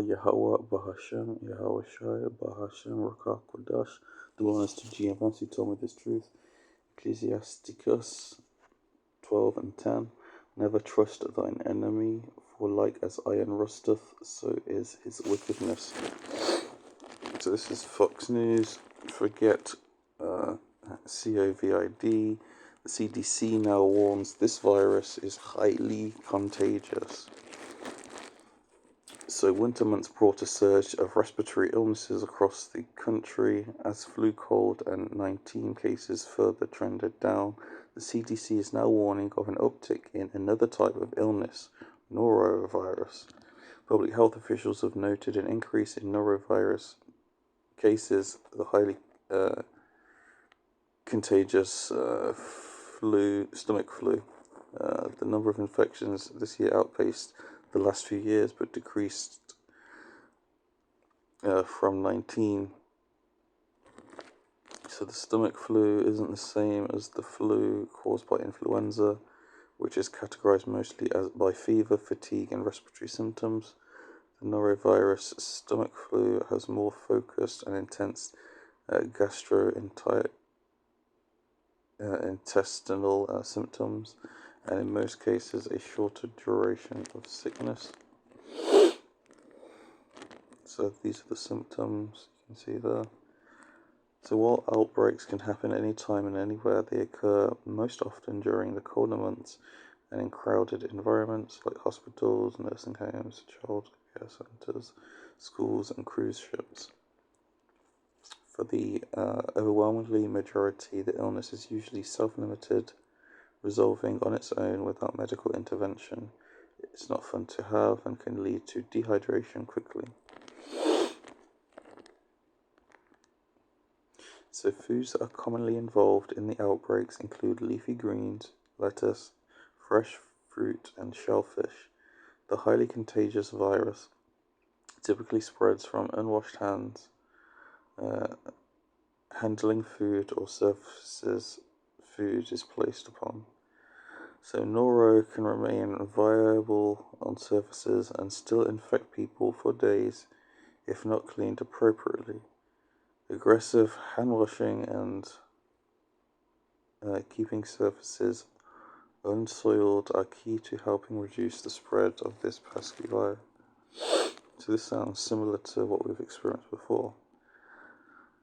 YAHAWAH, BAHASHAM, YAHAWASHI, BAHASHAM, RAWCHAA, QADASH. The one is to GMS who told me this truth. Ecclesiasticus 12 and 10. Never trust thine enemy, for like as iron rusteth, so is his wickedness. So this is Fox News. Forget COVID. The CDC now warns this virus is highly contagious. So winter months brought a surge of respiratory illnesses across the country as flu, cold, and 19 cases further trended down. The CDC is now warning of an uptick in another type of illness, norovirus. Public health officials have noted an increase in norovirus cases, the highly contagious stomach flu. The number of infections this year outpaced the last few years, but decreased from 19. So the stomach flu isn't the same as the flu caused by influenza, which is categorized mostly as by fever, fatigue, and respiratory symptoms. The norovirus stomach flu has more focused and intense gastrointestinal symptoms, and in most cases a shorter duration of sickness. So these are the symptoms you can see there. So while outbreaks can happen anytime and anywhere, they occur most often during the colder months and in crowded environments like hospitals, nursing homes, child care centres, schools, and cruise ships. For the overwhelmingly majority, the illness is usually self-limited, resolving on its own without medical intervention. It's not fun to have and can lead to dehydration quickly. So foods that are commonly involved in the outbreaks include leafy greens, lettuce, fresh fruit, and shellfish. The highly contagious virus typically spreads from unwashed hands, handling food, or surfaces food is placed upon. So noro can remain viable on surfaces and still infect people for days if not cleaned appropriately. Aggressive hand washing and keeping surfaces unsoiled are key to helping reduce the spread of this pesky virus. So this sounds similar to what we've experienced before.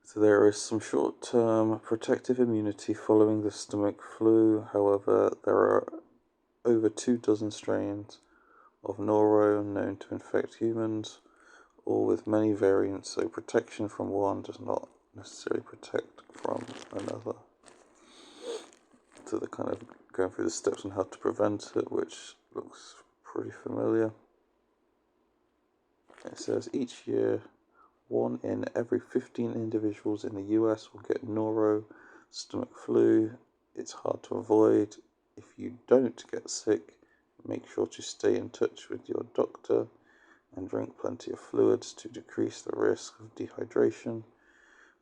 So there is some short-term protective immunity following the stomach flu. However, there are over 24 strains of noro known to infect humans, all with many variants, so protection from one does not necessarily protect from another. So they're kind of going through the steps on how to prevent it, which looks pretty familiar. It says each year, 1 in every 15 individuals in the US will get noro stomach flu. It's hard to avoid. If you don't get sick, make sure to stay in touch with your doctor and drink plenty of fluids to decrease the risk of dehydration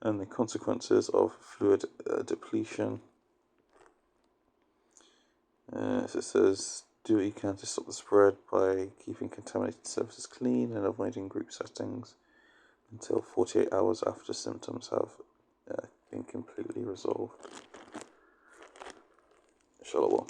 and the consequences of fluid depletion. So it says, do what you can to stop the spread by keeping contaminated surfaces clean and avoiding group settings until 48 hours after symptoms have been completely resolved. Shalom.